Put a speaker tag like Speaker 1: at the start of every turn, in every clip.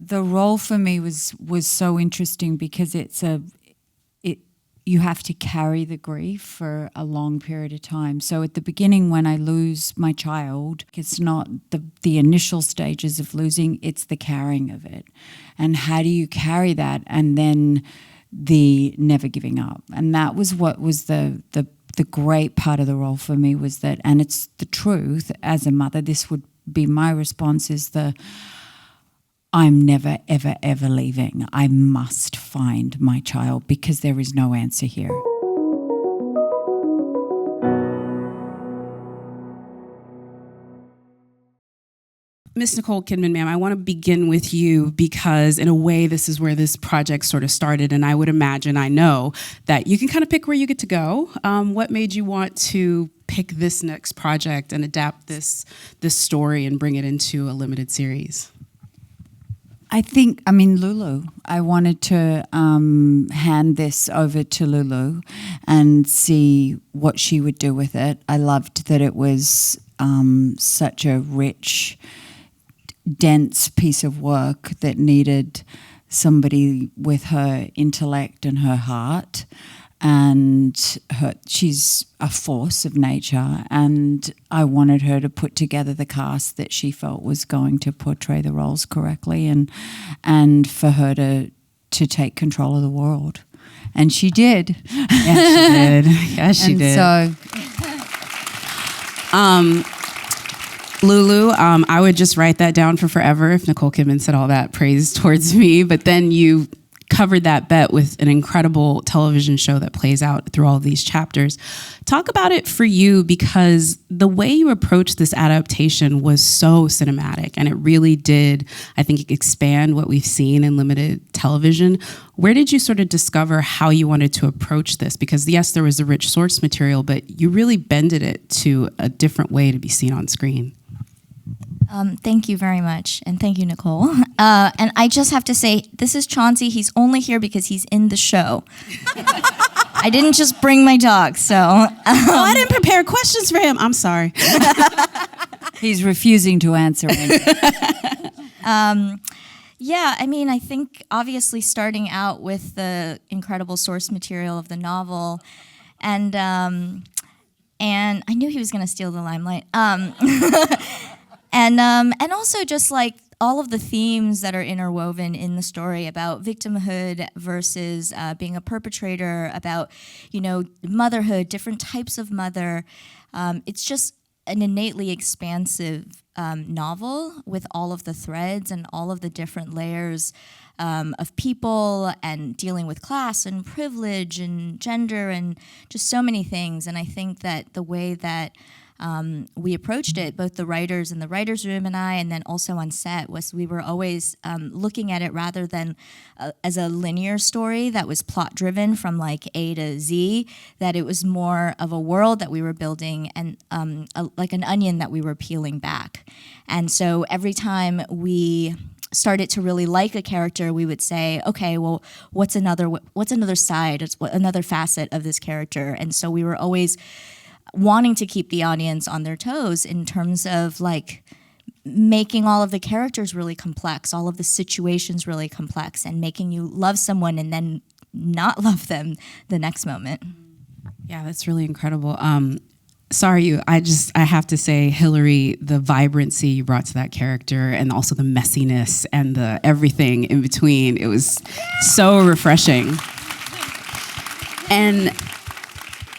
Speaker 1: The role for me was so interesting because you have to carry the grief for a long period of time. So at the beginning, when I lose my child, it's not the initial stages of losing, it's the carrying of it. And how do you carry that? And then the never giving up. And that was what was the great part of the role for me, was that, and it's the truth as a mother, this would be my response, is I'm never, ever, ever leaving. I must find my child because there is no answer here.
Speaker 2: Miss Nicole Kidman, ma'am, I want to begin with you because in a way this is where this project sort of started, and I would imagine, I know, that you can kind of pick where you get to go. What made you want to pick this next project and adapt this story and bring it into a limited series?
Speaker 1: Lulu. I wanted to hand this over to Lulu and see what she would do with it. I loved that it was such a rich, dense piece of work that needed somebody with her intellect and her heart. And she's a force of nature, and I wanted her to put together the cast that she felt was going to portray the roles correctly, and for her to take control of the world, and she did.
Speaker 2: Yes, she did. Yes, she did. So, Lulu, I would just write that down for forever if Nicole Kidman said all that praise towards me, but then you covered that bet with an incredible television show that plays out through all of these chapters. Talk about it for you, because the way you approached this adaptation was so cinematic, and it really did, I think, expand what we've seen in limited television. Where did you sort of discover how you wanted to approach this? Because yes, there was the rich source material, but you really bended it to a different way to be seen on screen.
Speaker 3: Thank you very much, and thank you, Nicole. And I just have to say, this is Chauncey. He's only here because he's in the show. I didn't just bring my dog, so...
Speaker 2: I didn't prepare questions for him. I'm sorry.
Speaker 1: He's refusing to answer anything.
Speaker 3: Yeah, I think obviously starting out with the incredible source material of the novel, and I knew he was going to steal the limelight. And also just like all of the themes that are interwoven in the story about victimhood versus being a perpetrator, about, motherhood, different types of mother. It's just an innately expansive novel with all of the threads and all of the different layers of people and dealing with class and privilege and gender and just so many things. And I think that the way that we approached it, both the writers in the writer's room and I, and then also on set, was we were always looking at it rather than as a linear story that was plot driven from like A to Z, that it was more of a world that we were building and like an onion that we were peeling back. And so every time we started to really like a character, we would say, okay, well, what's another side, another facet of this character? And so we were always wanting to keep the audience on their toes in terms of like making all of the characters really complex, all of the situations really complex, and making you love someone and then not love them the next moment.
Speaker 2: Yeah, that's really incredible. Sarayu, I have to say, Hillary, the vibrancy you brought to that character, and also the messiness and the everything in between, it was so refreshing. And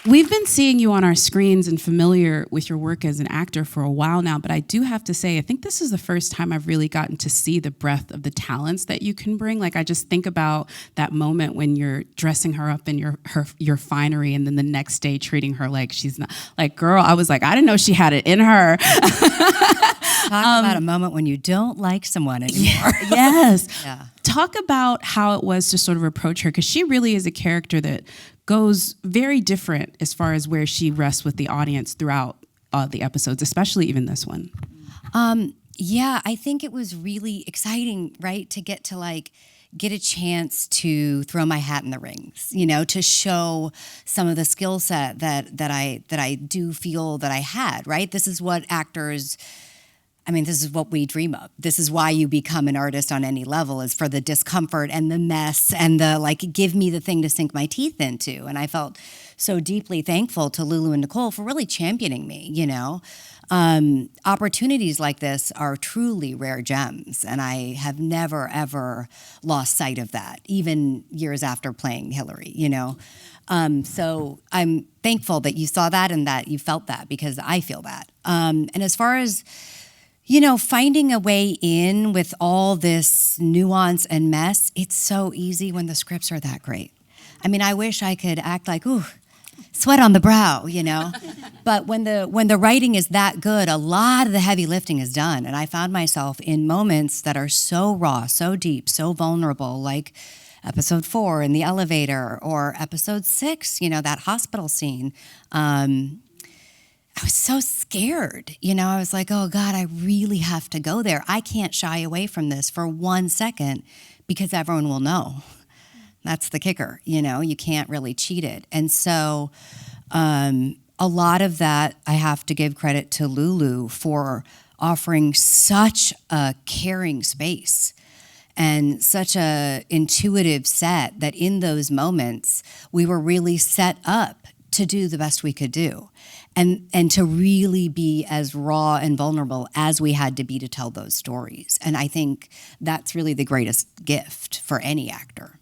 Speaker 2: we've been seeing you on our screens and familiar with your work as an actor for a while now, but I do have to say, I think this is the first time I've really gotten to see the breadth of the talents that you can bring. Like, I just think about that moment when you're dressing her up in your finery, and then the next day treating her like she's not, like, girl, I was like, I didn't know she had it in her.
Speaker 4: Talk about a moment when you don't like someone anymore.
Speaker 2: Yes.
Speaker 4: Yeah.
Speaker 2: Talk about how it was to sort of approach her, because she really is a character that goes very different as far as where she rests with the audience throughout the episodes, especially even this one.
Speaker 4: Yeah, I think it was really exciting, right, to get a chance to throw my hat in the rings, to show some of the skill set that I do feel that I had, right? This is what actors, I mean, this is what we dream of. This is why you become an artist on any level, is for the discomfort and the mess and the like, give me the thing to sink my teeth into. And I felt so deeply thankful to Lulu and Nicole for really championing me, you know. Opportunities like this are truly rare gems. And I have never, ever lost sight of that, even years after playing Hillary, you know. So I'm thankful that you saw that and that you felt that, because I feel that. And as far as, you know, finding a way in with all this nuance and mess, it's so easy when the scripts are that great. I mean, I wish I could act like, ooh, sweat on the brow, you know? But when the writing is that good, a lot of the heavy lifting is done. And I found myself in moments that are so raw, so deep, so vulnerable, like episode 4 in the elevator, or episode 6, you know, that hospital scene. I was so scared, you know, I was like, oh God, I really have to go there. I can't shy away from this for 1 second because everyone will know. That's the kicker, you know, you can't really cheat it. And so a lot of that, I have to give credit to Lulu for offering such a caring space and such a intuitive set that in those moments, we were really set up to do the best we could do. And to really be as raw and vulnerable as we had to be to tell those stories. And I think that's really the greatest gift for any actor.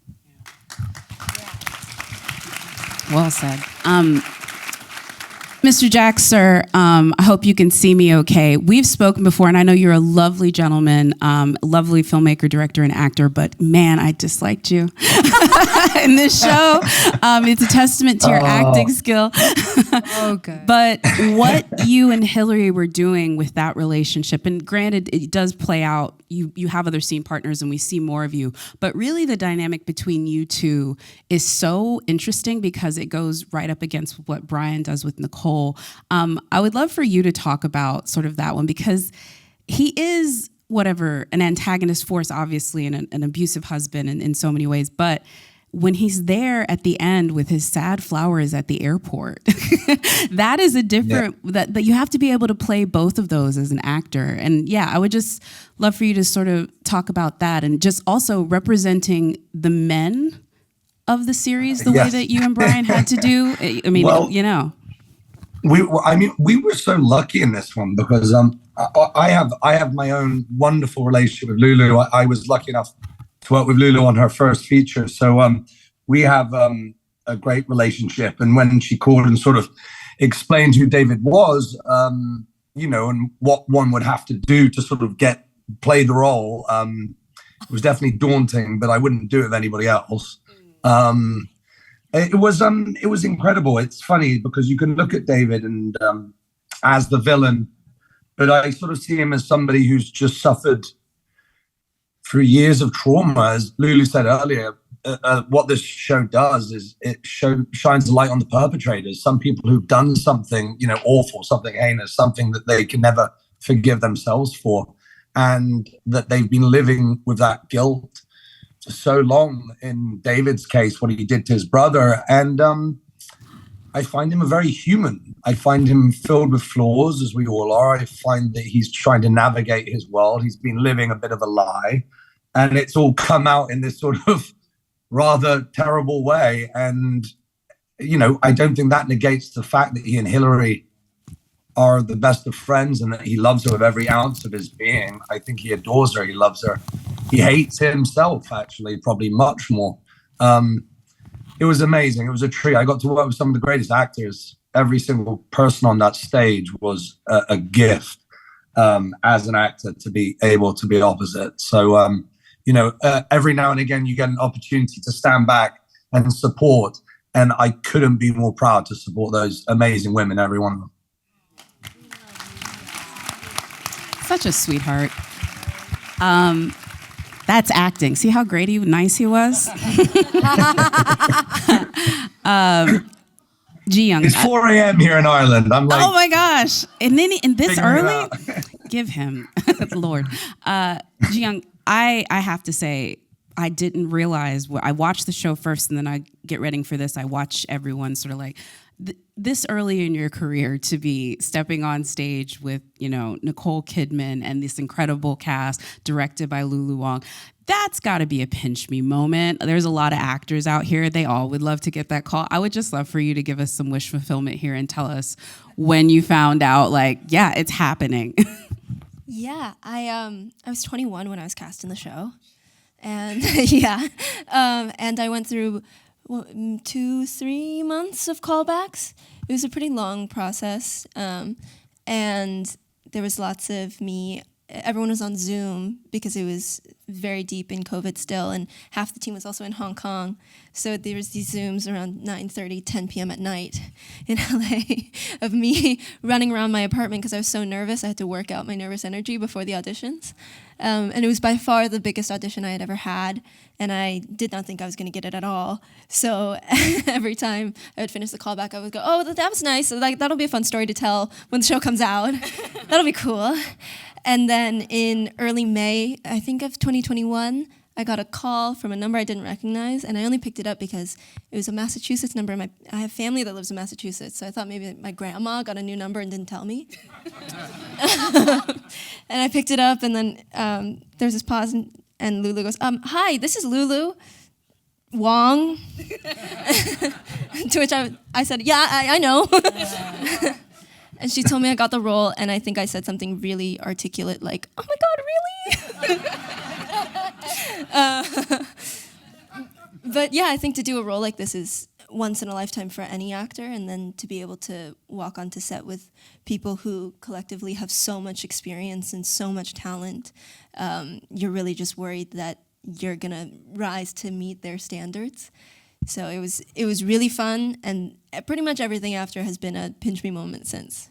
Speaker 2: Well said. Mr. Jack, sir, I hope you can see me okay. We've spoken before, and I know you're a lovely gentleman, lovely filmmaker, director, and actor, but man, I disliked you in this show. It's a testament to your acting skill.
Speaker 1: Okay.
Speaker 2: But what you and Hillary were doing with that relationship, and granted, it does play out, you have other scene partners and we see more of you, but really the dynamic between you two is so interesting because it goes right up against what Brian does with Nicole. I would love for you to talk about sort of that one, because he is an antagonist force, obviously, and an abusive husband in so many ways, but when he's there at the end with his sad flowers at the airport, that is a different, that you have to be able to play both of those as an actor. And yeah, I would just love for you to sort of talk about that, and just also representing the men of the series the way that you and Brian had to do. I mean, well, you know.
Speaker 5: We were so lucky in this one because I have my own wonderful relationship with Lulu. I was lucky enough to work with Lulu on her first feature. So we have a great relationship. And when she called and sort of explained who David was, you know, and what one would have to do to sort of play the role, it was definitely daunting, but I wouldn't do it with anybody else. It was incredible. It's funny because you can look at David and as the villain, but I sort of see him as somebody who's just suffered through years of trauma. As Lulu said earlier, what this show does is it shines a light on the perpetrators. Some people who've done something, you know, awful, something heinous, something that they can never forgive themselves for, and that they've been living with that guilt for so long. In David's case, what he did to his brother, and I find him a very human. I find him filled with flaws, as we all are. I find that he's trying to navigate his world. He's been living a bit of a lie, and it's all come out in this sort of rather terrible way. And, you know, I don't think that negates the fact that he and Hillary are the best of friends and that he loves her with every ounce of his being. I think he adores her. He loves her. He hates himself, actually, probably much more. It was amazing. It was a treat. I got to work with some of the greatest actors. Every single person on that stage was a gift as an actor to be able to be opposite. So, you know, every now and again, you get an opportunity to stand back and support. And I couldn't be more proud to support those amazing women, every one of them.
Speaker 2: Such a sweetheart. That's acting. See how nice he was? Ji-young.
Speaker 5: It's 4 a.m. here in Ireland. I'm like,
Speaker 2: oh my gosh. And then in this early? Give him, Lord. Ji-young, I have to say, I didn't realize, I watched the show first and then I get ready for this. I watch everyone sort of like, this early in your career to be stepping on stage with, Nicole Kidman and this incredible cast directed by Lulu Wang, that's got to be a pinch me moment. There's a lot of actors out here. They all would love to get that call. I would just love for you to give us some wish fulfillment here and tell us when you found out, yeah, it's happening.
Speaker 6: Yeah, I was 21 when I was cast in the show. And and I went through 2-3 months of callbacks. It was a pretty long process, and there was lots of me. Everyone was on Zoom because it was very deep in COVID still, and half the team was also in Hong Kong. So there was these Zooms around 9:30, 10 p.m. at night in LA of me running around my apartment because I was so nervous. I had to work out my nervous energy before the auditions. And it was by far the biggest audition I had ever had, and I did not think I was going to get it at all. So every time I would finish the callback, I would go, "Oh, that was nice. So, that'll be a fun story to tell when the show comes out. That'll be cool." And then in early May, I think of 2021, I got a call from a number I didn't recognize, and I only picked it up because it was a Massachusetts number. I have family that lives in Massachusetts, so I thought maybe my grandma got a new number and didn't tell me. And I picked it up, and then there was this pause, and Lulu goes, "Hi, this is Lulu Wang." To which I said, "Yeah, I know." And she told me I got the role, and I think I said something really articulate, like, "Oh my God, really?" But yeah, I think to do a role like this is once in a lifetime for any actor, and then to be able to walk onto set with people who collectively have so much experience and so much talent, you're really just worried that you're gonna rise to meet their standards. So it was really fun, and pretty much everything after has been a pinch me moment since.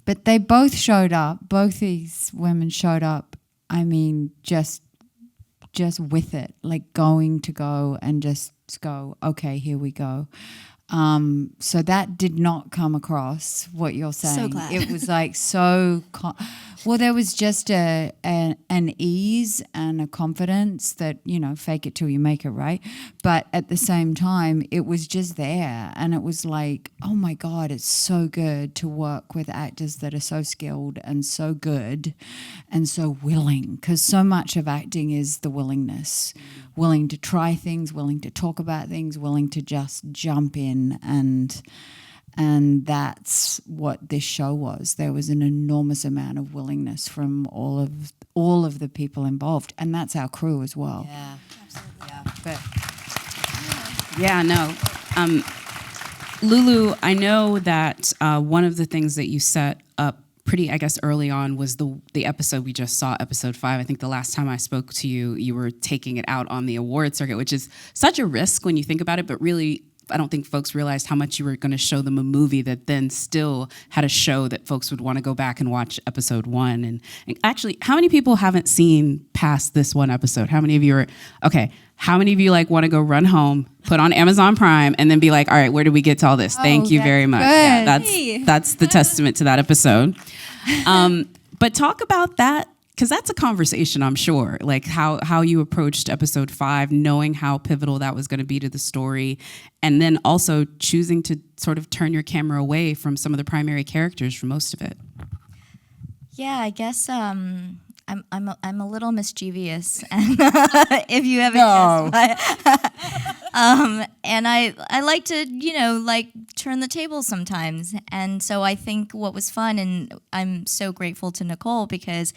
Speaker 1: But they both showed up. Both these women showed up. I mean, just with it, like going to go and just go, okay, here we go. So that did not come across what you're saying.
Speaker 6: So glad.
Speaker 1: It was like so. Well, there was just an ease and a confidence that, fake it till you make it, right? But at the same time, it was just there. And it was like, oh my God, it's so good to work with actors that are so skilled and so good and so willing. Because so much of acting is the willingness. Willing to try things, willing to talk about things, willing to just jump in, and that's what this show was. There was an enormous amount of willingness from all of the people involved, and that's our crew as well.
Speaker 4: Yeah, absolutely.
Speaker 2: Yeah, no. Lulu, I know that one of the things that you set up pretty, I guess, early on was the episode we just saw, episode 5. I think the last time I spoke to you, you were taking it out on the award circuit, which is such a risk when you think about it, but really, I don't think folks realized how much you were going to show them a movie that then still had a show that folks would want to go back and watch episode 1. And actually, how many people haven't seen past this one episode? How many of you are, okay, how many of you want to go run home, put on Amazon Prime, and then be like, all right, where did we get to all this? Thank you very much. Yeah, that's the testament to that episode. But talk about that, because that's a conversation, I'm sure, like how you approached episode 5, knowing how pivotal that was going to be to the story, and then also choosing to sort of turn your camera away from some of the primary characters for most of it.
Speaker 3: Yeah, I guess I'm a little mischievous, and if you haven't guessed why. And I like to turn the tables sometimes, and so I think what was fun, and I'm so grateful to Nicole because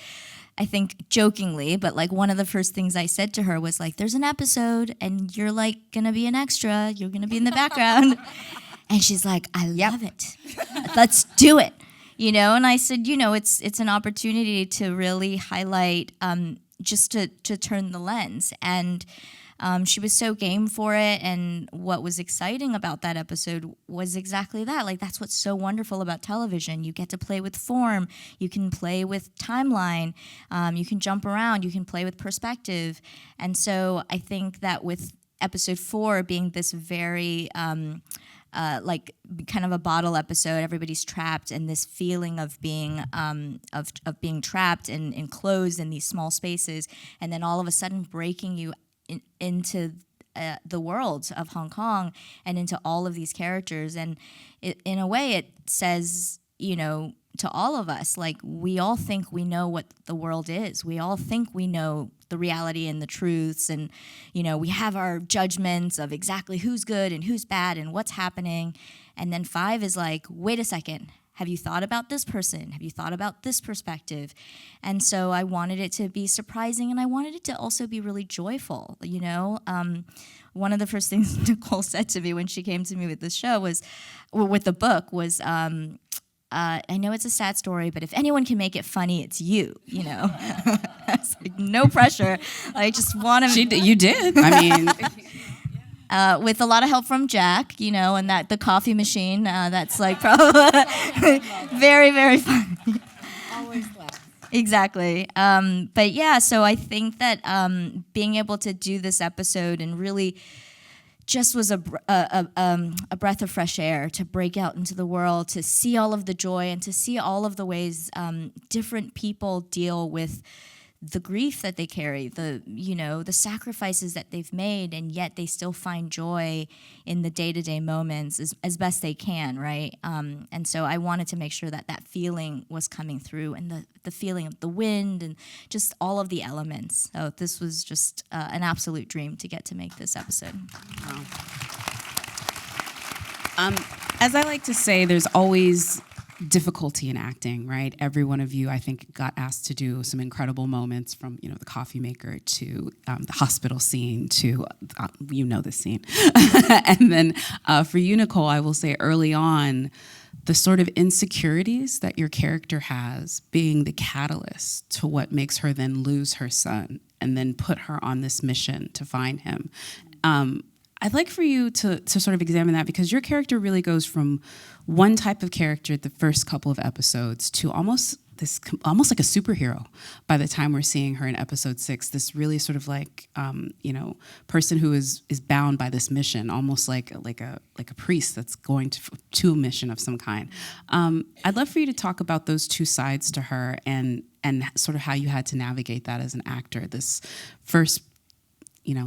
Speaker 3: I think jokingly, but one of the first things I said to her was there's an episode and you're gonna be an extra, you're gonna be in the background. And she's like, I love it. Let's do it. And I said, it's an opportunity to really highlight, just to turn the lens. And she was so game for it. And what was exciting about that episode was exactly that. That's what's so wonderful about television. You get to play with form. You can play with timeline. You can jump around. You can play with perspective. And so I think that with episode 4 being this very kind of a bottle episode, everybody's trapped, and this feeling of being of being trapped and enclosed in these small spaces, and then all of a sudden breaking you into the world of Hong Kong and into all of these characters. And in a way, it says, to all of us, like, we all think we know what the world is. We all think we know the reality and the truths, and we have our judgments of exactly who's good and who's bad and what's happening. And then 5 is like, wait a second, have you thought about this person? Have you thought about this perspective? And so I wanted it to be surprising, and I wanted it to also be really joyful. One of the first things Nicole said to me when she came to me with the show with the book was, I know it's a sad story, but if anyone can make it funny, it's you. It's like, no pressure. I just want to.
Speaker 2: You did. I mean,
Speaker 3: with a lot of help from Jack, and the coffee machine. That's like probably very, very funny.
Speaker 4: Always laugh.
Speaker 3: Exactly. But yeah, so I think that being able to do this episode and really just was a breath of fresh air to break out into the world, to see all of the joy and to see all of the ways different people deal with the grief that they carry, the sacrifices that they've made, and yet they still find joy in the day-to-day moments as best they can, right? And so I wanted to make sure that feeling was coming through, and the feeling of the wind and just all of the elements. So this was just an absolute dream to get to make this episode.
Speaker 2: Wow. As I like to say, there's always difficulty in acting, right? Every one of you, I think, got asked to do some incredible moments, from the coffee maker to the hospital scene to the scene. And then for you, Nicole, I will say early on, the sort of insecurities that your character has being the catalyst to what makes her then lose her son and then put her on this mission to find him. I'd like for you to sort of examine that, because your character really goes from one type of character the first couple of episodes to almost like a superhero by the time we're seeing her in episode 6. This really sort of like person who is bound by this mission, almost like a priest that's going to a mission of some kind. I'd love for you to talk about those two sides to her and sort of how you had to navigate that as an actor. This first,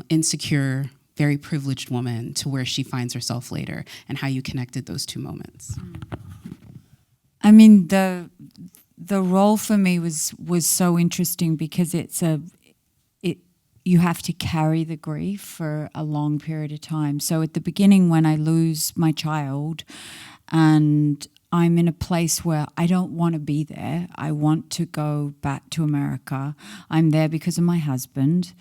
Speaker 2: insecure, very privileged woman to where she finds herself later, and how you connected those two moments.
Speaker 1: I mean, the role for me was so interesting because you have to carry the grief for a long period of time. So at the beginning, when I lose my child and I'm in a place where I don't want to be there, I want to go back to America. I'm there because of my husband,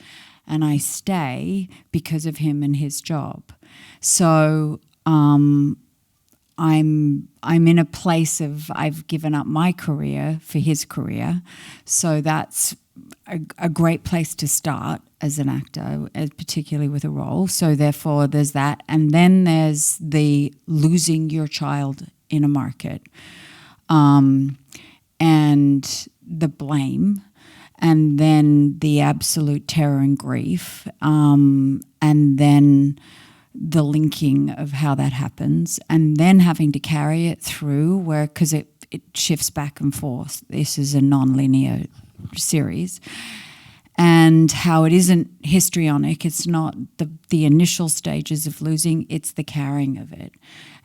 Speaker 1: and I stay because of him and his job. So I'm in a place of, I've given up my career for his career. So that's a great place to start as an actor, particularly with a role. So therefore there's that. And then there's the losing your child in a market, and the blame, and then the absolute terror and grief, and then the linking of how that happens, and then having to carry it through because it shifts back and forth. This is a non-linear series. And how it isn't histrionic, it's not the initial stages of losing, it's the carrying of it.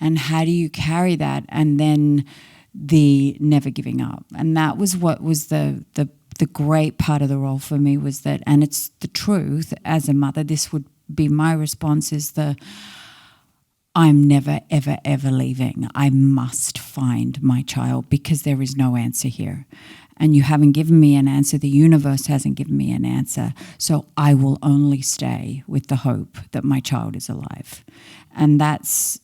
Speaker 1: And how do you carry that, and then the never giving up? And that was what was the great part of the role for me, was that, and it's the truth as a mother, this would be my response, is I'm never, ever, ever leaving. I must find my child because there is no answer here. And you haven't given me an answer. The universe hasn't given me an answer. So I will only stay with the hope that my child is alive. And that's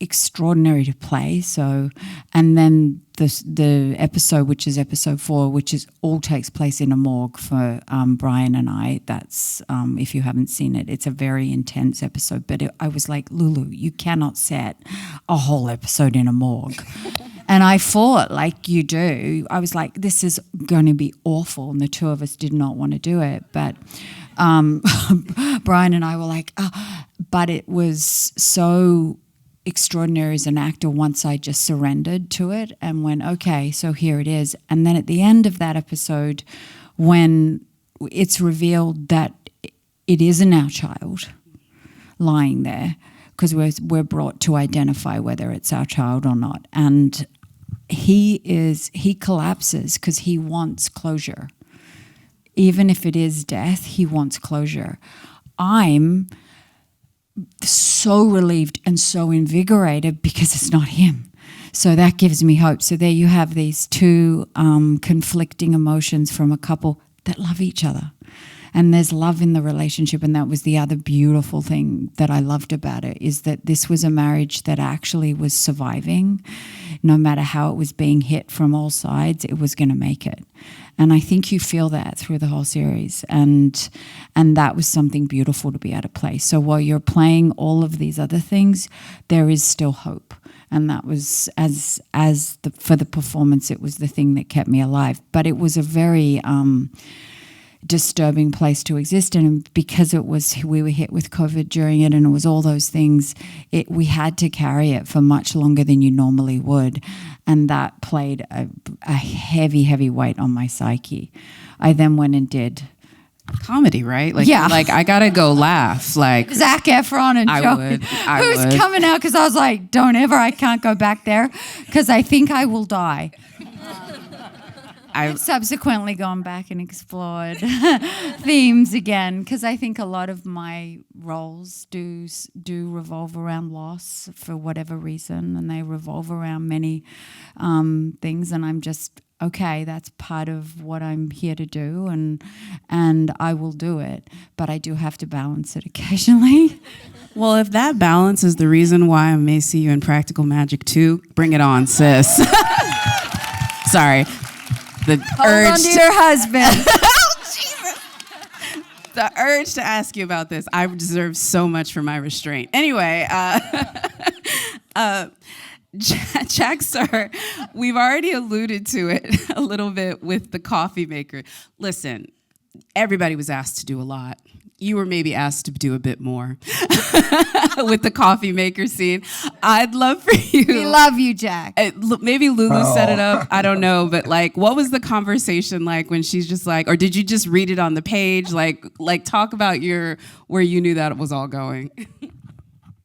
Speaker 1: extraordinary to play. So, and then the episode, which is episode 4, which is all takes place in a morgue for Brian and I. That's if you haven't seen it, it's a very intense episode. But I was like, Lulu, you cannot set a whole episode in a morgue. And I fought like you do. I was like, this is going to be awful. And the two of us did not want to do it. But Brian and I were like, but it was so extraordinary as an actor once I just surrendered to it and went, okay, so here it is. And then at the end of that episode, when it's revealed that it isn't our child, lying there, because we're brought to identify whether it's our child or not. And he collapses because he wants closure. Even if it is death, he wants closure. I'm so relieved and so invigorated because it's not him. So that gives me hope. So there you have these two conflicting emotions from a couple that love each other. And there's love in the relationship, and that was the other beautiful thing that I loved about it, is that this was a marriage that actually was surviving. No matter how it was being hit from all sides, it was going to make it. And I think you feel that through the whole series, and that was something beautiful to be able to play. So while you're playing all of these other things, there is still hope. And that was, for the performance, it was the thing that kept me alive. But it was a very disturbing place to exist in, and because we were hit with COVID during it, and it was all those things, we had to carry it for much longer than you normally would, and that played a heavy weight on my psyche. I then went and did
Speaker 2: comedy, right? Like,
Speaker 1: yeah,
Speaker 2: like I gotta go laugh, like
Speaker 1: Zac Efron and who's coming out, because I was like, don't ever, I can't go back there because I think I will die. I've subsequently gone back and explored themes again, because I think a lot of my roles do revolve around loss for whatever reason, and they revolve around many things, and I'm just, okay, that's part of what I'm here to do, and I will do it, but I do have to balance it occasionally.
Speaker 2: Well, if that balance is the reason why I may see you in Practical Magic 2, bring it on, sis. Sorry.
Speaker 1: Hold on to your husband.
Speaker 2: The urge to ask you about this. I deserve so much for my restraint. Anyway, Jack, sir, we've already alluded to it a little bit with the coffee maker. Listen, everybody was asked to do a lot. You were maybe asked to do a bit more with the coffee maker scene. I'd love for you.
Speaker 1: We love you, Jack.
Speaker 2: Maybe Lulu set it up. I don't know. But like, what was the conversation like when she's just like, or did you just read it on the page? Like talk about where you knew that it was all going.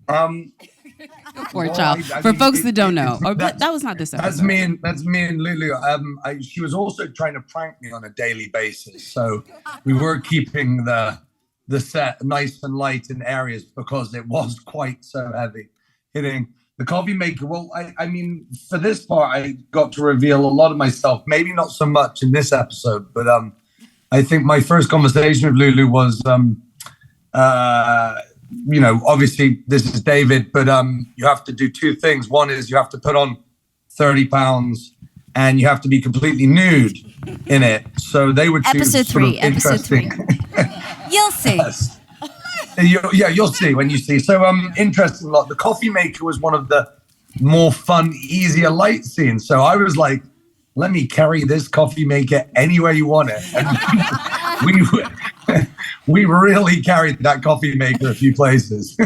Speaker 2: Poor child. For folks that don't know, that was not this episode.
Speaker 5: That's me and Lulu. She was also trying to prank me on a daily basis. So we were keeping the set nice and light in areas because it was quite so heavy hitting the coffee maker. Well, I mean, for this part, I got to reveal a lot of myself, maybe not so much in this episode, but I think my first conversation with Lulu was, obviously this is David, but you have to do two things. One is you have to put on 30 pounds and you have to be completely nude in it. So they were two
Speaker 3: Episode three.
Speaker 5: You'll see. Yes. You'll see when you see. So interesting lot. The coffee maker was one of the more fun, easier light scenes. So I was like, let me carry this coffee maker anywhere you want it. And we really carried that coffee maker a few places.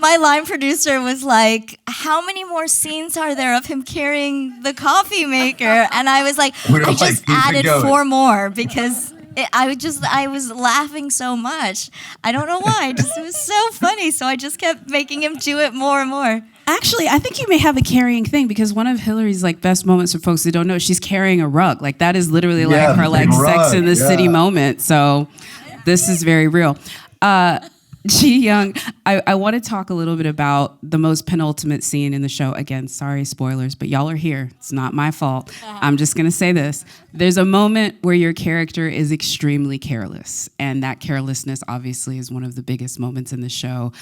Speaker 3: My line producer was like, how many more scenes are there of him carrying the coffee maker? And I was like, I just added 4 more because I was laughing so much. I don't know why. It was so funny. So I just kept making him do it more and more.
Speaker 2: Actually, I think you may have a carrying thing, because one of Hillary's like best moments for folks who don't know, she's carrying a rug. Like that is literally like her like Sex in the City moment. So this is very real. Ji Young, I want to talk a little bit about the most penultimate scene in the show. Again, sorry, spoilers, but y'all are here. It's not my fault. I'm just going to say this. There's a moment where your character is extremely careless, and that carelessness obviously is one of the biggest moments in the show.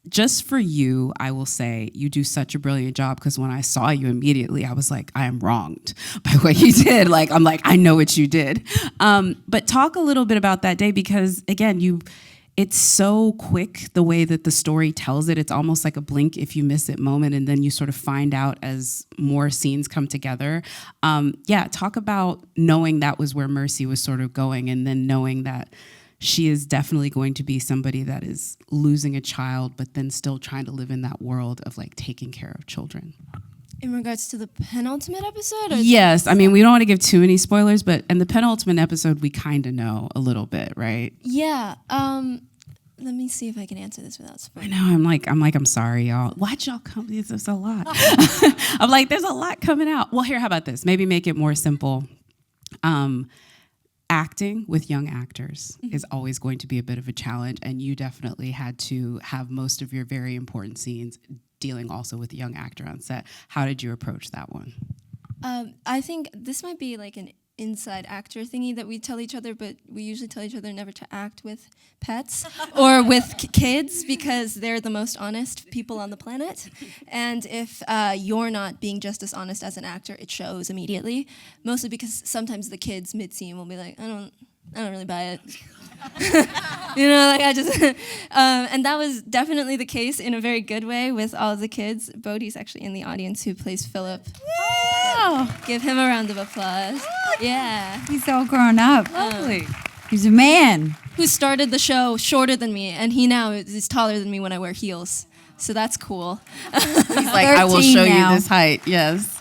Speaker 2: Just for you, I will say you do such a brilliant job, because when I saw you immediately, I was like, I am wronged by what you did. Like, I'm like, I know what you did. But talk a little bit about that day, because again, it's so quick the way that the story tells it. It's almost like a blink if you miss it moment, and then you sort of find out as more scenes come together. Talk about knowing that was where Mercy was sort of going, and then knowing that she is definitely going to be somebody that is losing a child, but then still trying to live in that world of like taking care of children.
Speaker 6: In regards to the penultimate episode?
Speaker 2: Yes. I mean, we don't want to give too many spoilers, but in the penultimate episode, we kind of know a little bit, right?
Speaker 6: Yeah. let me see if I can answer this without
Speaker 2: I
Speaker 6: spoiling.
Speaker 2: know. I'm sorry, y'all. Why'd y'all come? There's a lot. I'm like, there's a lot coming out. Well, here, how about this? Maybe make it more simple. Acting with young actors is always going to be a bit of a challenge, and you definitely had to have most of your very important scenes dealing also with a young actor on set. How did you approach that one?
Speaker 6: I think this might be like an inside actor thingy that we tell each other, but we usually tell each other never to act with pets or with kids because they're the most honest people on the planet. And if you're not being just as honest as an actor, it shows immediately. Mostly because sometimes the kids mid-scene will be like, I don't really buy it. I just, and that was definitely the case in a very good way with all of the kids. Bodhi's actually in the audience who plays Philip.
Speaker 1: Wow.
Speaker 6: Give him a round of applause. Yeah.
Speaker 1: He's all grown up.
Speaker 2: Lovely.
Speaker 1: He's a man.
Speaker 6: Who started the show shorter than me, and he now is taller than me when I wear heels. So that's cool.
Speaker 2: He's like, I will show
Speaker 1: now.
Speaker 2: you this height. Yes.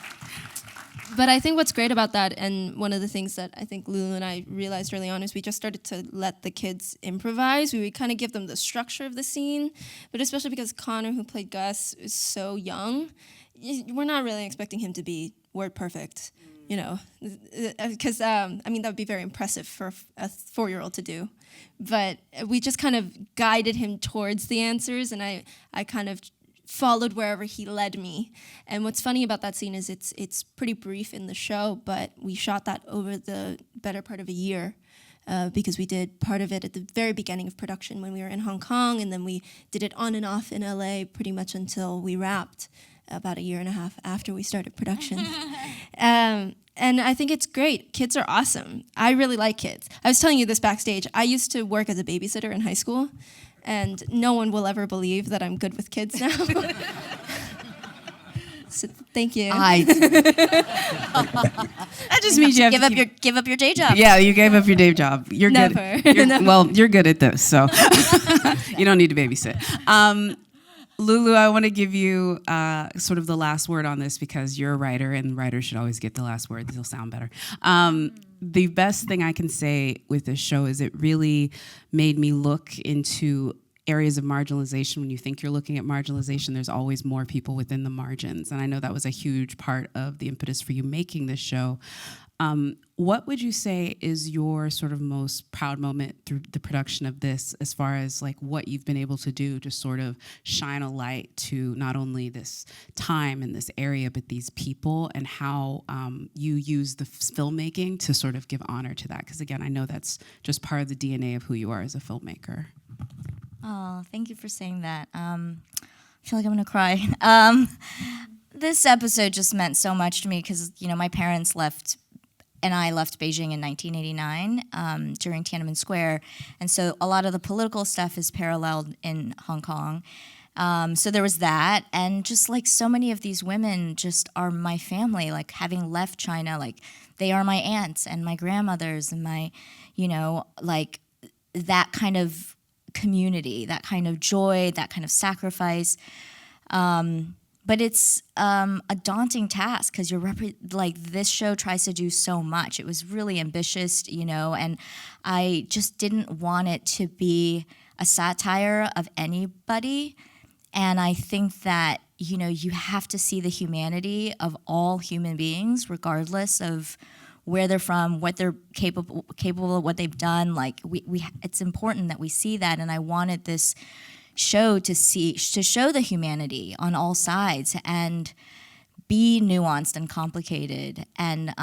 Speaker 6: But I think what's great about that, and one of the things that I think Lulu and I realized early on, is we just started to let the kids improvise. We would kind of give them the structure of the scene, but especially because Connor, who played Gus, is so young, we're not really expecting him to be word perfect, because that would be very impressive for a 4-year-old to do. But we just kind of guided him towards the answers, and I kind of followed wherever he led me. And what's funny about that scene is it's pretty brief in the show, but we shot that over the better part of a year because we did part of it at the very beginning of production when we were in Hong Kong, and then we did it on and off in LA pretty much until we wrapped about 1.5 years after we started production. And I think it's great. Kids are awesome. I really like kids. I was telling you this backstage. I used to work as a babysitter in high school, and no one will ever believe that I'm good with kids now. So thank you.
Speaker 2: That just means you have to
Speaker 3: give up your day job.
Speaker 2: Yeah, you gave up your day job. You're
Speaker 6: Never.
Speaker 2: good.
Speaker 6: Never.
Speaker 2: Well, you're good at this, so you don't need to babysit. Lulu, I want to give you sort of the last word on this because you're a writer, and writers should always get the last word. They'll sound better. The best thing I can say with this show is it really made me look into areas of marginalization. When you think you're looking at marginalization, there's always more people within the margins. And I know that was a huge part of the impetus for you making this show. What would you say is your sort of most proud moment through the production of this, as far as like what you've been able to do to sort of shine a light to not only this time and this area, but these people, and how you use the filmmaking to sort of give honor to that? Because again, I know that's just part of the DNA of who you are as a filmmaker.
Speaker 3: Oh, thank you for saying that. I feel like I'm gonna cry. This episode just meant so much to me because, my parents left, and I left Beijing in 1989 during Tiananmen Square. And so a lot of the political stuff is paralleled in Hong Kong. So there was that. And just like so many of these women just are my family, like having left China, like they are my aunts and my grandmothers and my, like that kind of community, that kind of joy, that kind of sacrifice. But it's a daunting task because this show tries to do so much. It was really ambitious, and I just didn't want it to be a satire of anybody. And I think that, you have to see the humanity of all human beings, regardless of where they're from, what they're capable of, what they've done. Like it's important that we see that. And I wanted this show to show the humanity on all sides and be nuanced and complicated, and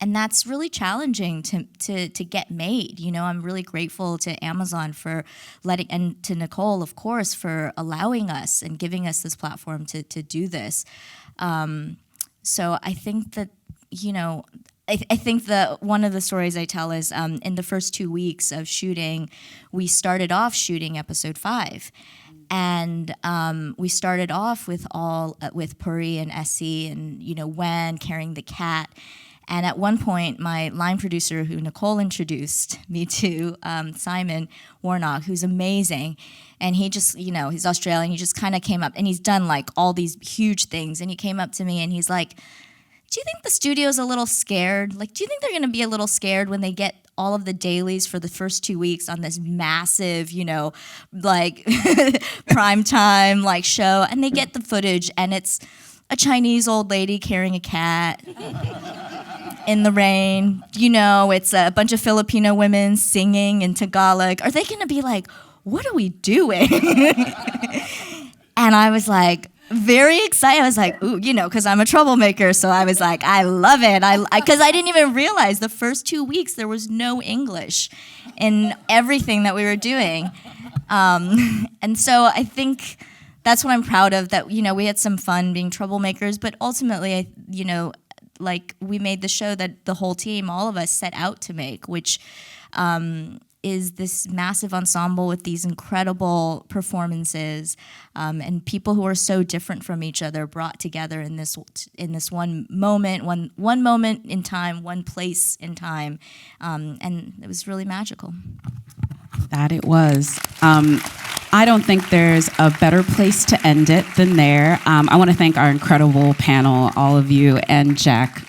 Speaker 3: that's really challenging to get made. I'm really grateful to Amazon for letting, and to Nicole, of course, for allowing us and giving us this platform to do this. So I think that I think that one of the stories I tell is in the first 2 weeks of shooting, we started off shooting episode 5. And we started off with Puri and Essie and, Wen carrying the cat. And at one point, my line producer, who Nicole introduced me to, Simon Warnock, who's amazing, and he just, he's Australian, he just kind of came up, and he's done like all these huge things, and he came up to me and he's like, do you think the studio's a little scared? Like, do you think they're going to be a little scared when they get all of the dailies for the first 2 weeks on this massive, like primetime like show, and they get the footage, and it's a Chinese old lady carrying a cat in the rain. It's a bunch of Filipino women singing in Tagalog. Are they going to be like, what are we doing? And I was like, very excited. I was like, ooh, because I'm a troublemaker. So I was like, I love it. Because I didn't even realize the first 2 weeks there was no English in everything that we were doing. And so I think that's what I'm proud of, that, we had some fun being troublemakers, but ultimately, like we made the show that the whole team, all of us set out to make, which is this massive ensemble with these incredible performances, and people who are so different from each other brought together in this one moment, one moment in time, one place in time, and it was really magical.
Speaker 2: That it was. I don't think there's a better place to end it than there. I want to thank our incredible panel, all of you, and Jack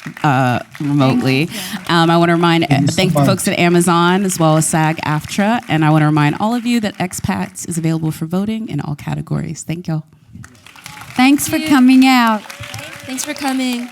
Speaker 2: remotely. I want to thank the folks at Amazon as well as SAG-AFTRA, and I want to remind all of you that Expats is available for voting in all categories. Thank y'all.
Speaker 1: Thanks for coming out.
Speaker 6: Thanks for coming.